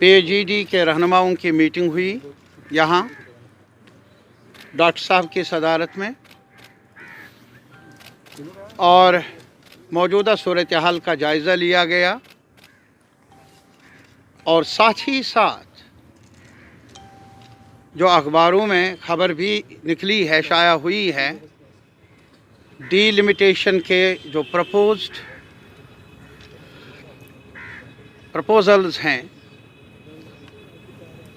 PHED के रहनुमाओं की meeting हुई यहाँ डॉक्टर साहब की सदारत में, और मौजूदा सूरत हाल का जायज़ा लिया गया। और साथ ही साथ जो अखबारों में खबर भी निकली है, शाया हुई है, डीलिमिटेशन के जो प्रपोजल्स हैं,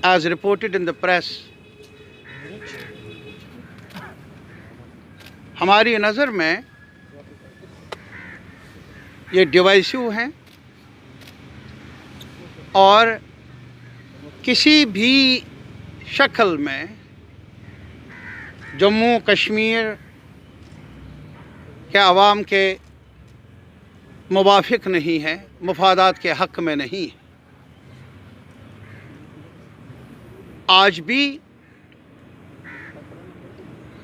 as reported in the press, हमारी नज़र में ये डिवाइसिव हैं और किसी भी शक्ल में जम्मू कश्मीर के अवाम के मुवाफिक नहीं है, मुफादात के हक़ में नहीं है। आज भी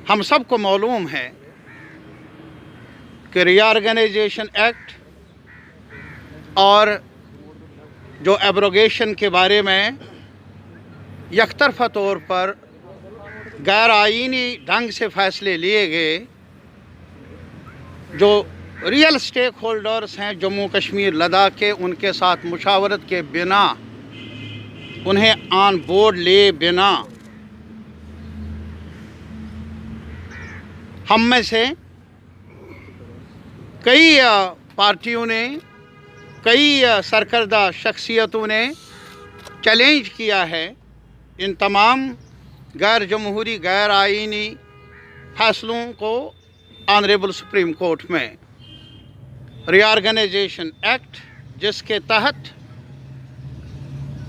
हम सबको मालूम है कि रीऑर्गेनाइजेशन एक्ट और जो एब्रोगेशन के बारे में यकतरफा तौर पर गैर आईनी ढंग से फ़ैसले लिए गए, जो रियल स्टेक होल्डर्स हैं जम्मू कश्मीर लद्दाख के, उनके साथ मुशावरत के बिना, उन्हें ऑन बोर्ड ले बिना हम में से कई पार्टियों ने, कई सरकर्दा शख्सियतों ने चैलेंज किया है इन तमाम गैर जमहूरी, गैर आईनी फैसलों को ऑनरेबल सुप्रीम कोर्ट में। रीऑर्गेनाइजेशन एक्ट, जिसके तहत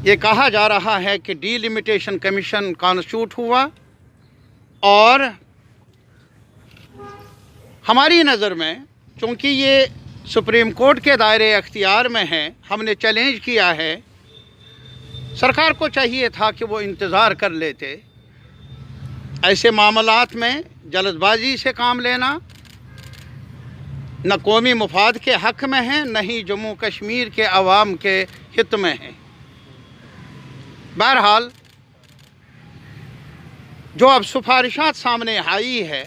ये कहा जा रहा है कि डीलिमिटेशन कमीशन कॉन्स्टिट्यूट हुआ, और हमारी नज़र में चूँकि ये सुप्रीम कोर्ट के दायरे अख्तियार में है, हमने चैलेंज किया है। सरकार को चाहिए था कि वो इंतज़ार कर लेते। ऐसे मामलात में जल्दबाजी से काम लेना न कौमी मुफाद के हक़ में है, न ही जम्मू कश्मीर के अवाम के हित में है। बहरहाल जो अब सिफारिशात सामने आई है,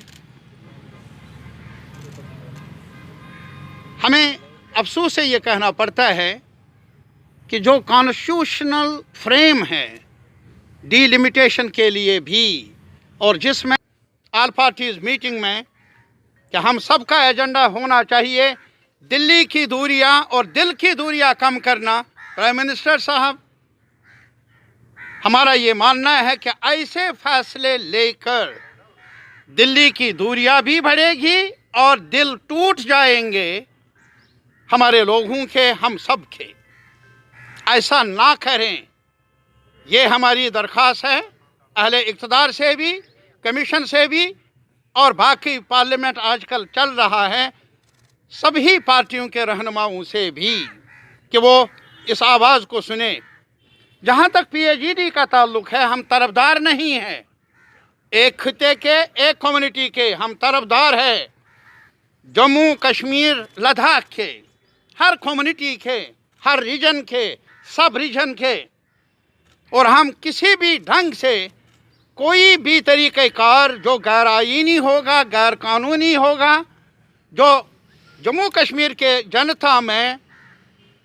हमें अफसोस से ये कहना पड़ता है कि जो कॉन्स्टिट्यूशनल फ्रेम है डीलिमिटेशन के लिए भी, और जिसमें ऑल पार्टीज़ मीटिंग में कि हम सब का एजेंडा होना चाहिए दिल्ली की दूरियां और दिल की दूरियां कम करना। प्राइम मिनिस्टर साहब, हमारा ये मानना है कि ऐसे फैसले लेकर दिल्ली की दूरियां भी बढ़ेगी और दिल टूट जाएंगे हमारे लोगों के, हम सब के। ऐसा ना करें, ये हमारी दरख्वास्त है अहले इक़्तिदार से भी, कमीशन से भी, और बाकी पार्लियामेंट आजकल चल रहा है सभी पार्टियों के रहनुमाओं से भी, कि वो इस आवाज़ को सुने। जहाँ तक पीएचईडी का ताल्लुक़ है, हम तरफदार नहीं हैं एक खिते के, एक कम्युनिटी के, हम तरफदार हैं जम्मू कश्मीर लद्दाख के, हर कम्युनिटी के, हर रीजन के, सब रीजन के। और हम किसी भी ढंग से कोई भी तरीक़ेकार जो गैर आईनी होगा, गैर कानूनी होगा, जो जम्मू कश्मीर के जनता में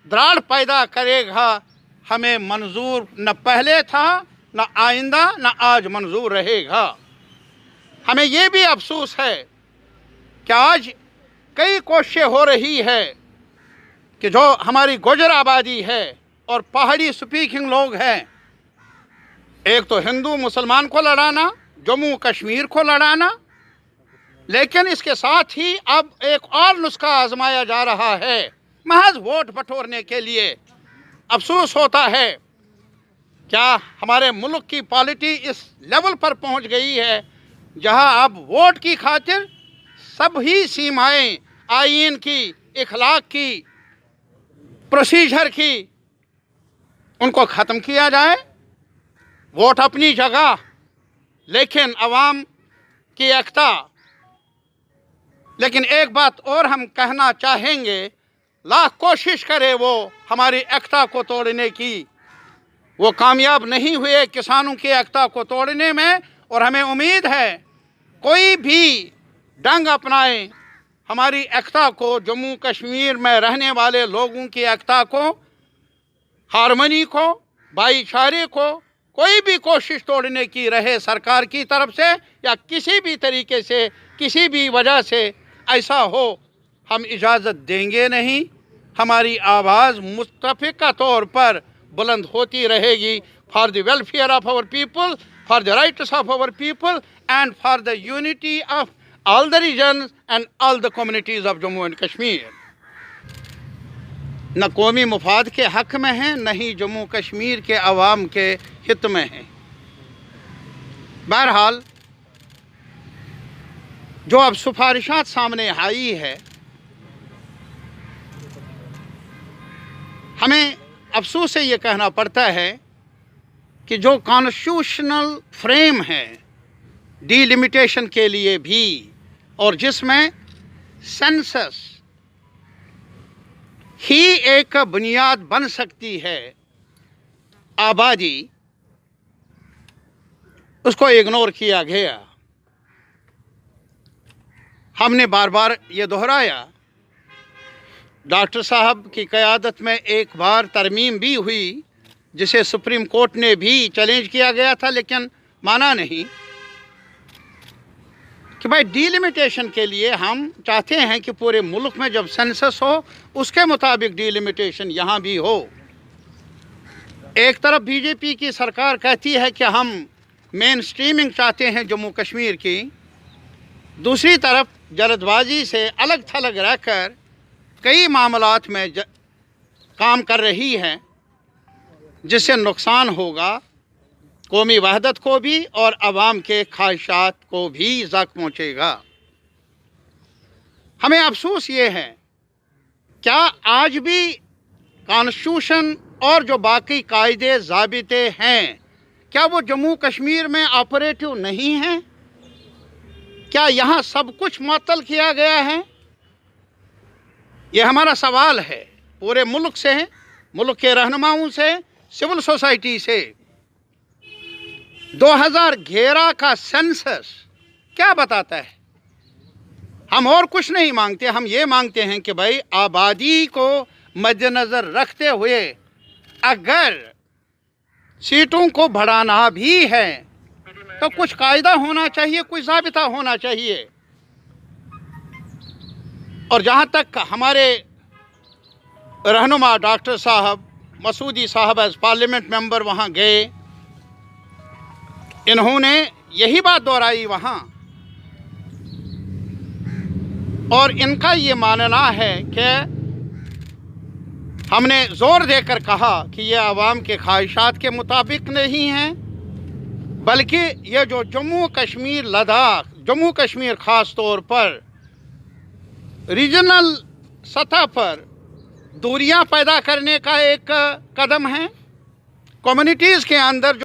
दरार पैदा करेगा, हमें मंजूर न पहले था, न आइंदा, न आज मंजूर रहेगा। हमें ये भी अफसोस है कि आज कई कोशिशें हो रही है कि जो हमारी गुजर आबादी है और पहाड़ी स्पीकिंग लोग हैं, एक तो हिंदू मुसलमान को लड़ाना, जम्मू कश्मीर को लड़ाना, लेकिन इसके साथ ही अब एक और नुस्खा आजमाया जा रहा है महज वोट बटोरने के लिए। अफसोस होता है क्या हमारे मुल्क की पॉलिटी इस लेवल पर पहुंच गई है जहां अब वोट की खातिर सभी सीमाएं, आईन की, इखलाक की, प्रोसीजर की, उनको ख़त्म किया जाए। वोट अपनी जगह, लेकिन अवाम की एकता। लेकिन एक बात और हम कहना चाहेंगे, लाख कोशिश करे वो हमारी एकता को तोड़ने की, वो कामयाब नहीं हुए किसानों की एकता को तोड़ने में, और हमें उम्मीद है कोई भी ढंग अपनाए हमारी एकता को, जम्मू कश्मीर में रहने वाले लोगों की एकता को, हारमोनी को, भाईचारे को, कोई भी कोशिश तोड़ने की रहे सरकार की तरफ से या किसी भी तरीके से, किसी भी वजह से ऐसा हो, हम इजाज़त देंगे नहीं। हमारी आवाज़ मुत्तफ़िक़ा तौर पर बुलंद होती रहेगी for the welfare of our people, for the rights of our people and for the unity of all the regions and all the communities of Jammu and Kashmir. न कौमी मुफाद के हक़ में हैं, न ही जम्मू कश्मीर के अवाम के हित में हैं। बहरहाल जो अब सिफारिशात सामने आई है, हमें अफसोस से ये कहना पड़ता है कि जो कॉन्स्टिट्यूशनल फ्रेम है डिलिमिटेशन के लिए भी, और जिसमें सेंसस ही एक बुनियाद बन सकती है आबादी, उसको इग्नोर किया गया। हमने बार बार ये दोहराया, डॉक्टर साहब की क़यादत में एक बार तरमीम भी हुई जिसे सुप्रीम कोर्ट ने भी चैलेंज किया गया था, लेकिन माना नहीं कि भाई डिलिमिटेशन के लिए हम चाहते हैं कि पूरे मुल्क में जब सेंसस हो उसके मुताबिक डिलिमिटेशन यहाँ भी हो। एक तरफ बीजेपी की सरकार कहती है कि हम मेन स्ट्रीमिंग चाहते हैं जम्मू कश्मीर की, दूसरी तरफ जल्दबाजी से अलग थलग रहकर कई मामलात में काम कर रही है जिससे नुकसान होगा कौमी वहदत को भी और अवाम के ख्वाहिशात को भी ज़ख्म पहुँचेगा। हमें अफसोस ये है, क्या आज भी कॉन्स्टिट्यूशन और जो बाकी कायदे ज़ाबिते हैं, क्या वो जम्मू कश्मीर में ऑपरेटिव नहीं हैं? क्या यहाँ सब कुछ मुअत्तल किया गया है? ये हमारा सवाल है पूरे मुल्क से, मुल्क के रहनुमाओं से, सिविल सोसाइटी से। 2011 का सेंसस क्या बताता है? हम और कुछ नहीं मांगते, हम ये मांगते हैं कि भाई आबादी को मद्देनज़र रखते हुए अगर सीटों को बढ़ाना भी है तो कुछ कायदा होना चाहिए, कुछ ज़ाबिता होना चाहिए। और जहाँ तक हमारे रहनुमा डॉक्टर साहब मसूदी साहब एज पार्लियामेंट मेंबर वहाँ गए, इन्होंने यही बात दोहराई वहाँ, और इनका ये मानना है कि हमने ज़ोर देकर कहा कि ये आवाम के ख्वाहिशात के मुताबिक नहीं हैं, बल्कि ये जो जम्मू कश्मीर लद्दाख, जम्मू कश्मीर ख़ास तौर पर रीजनल सतह पर दूरियां पैदा करने का एक कदम है। कम्युनिटीज़ के अंदर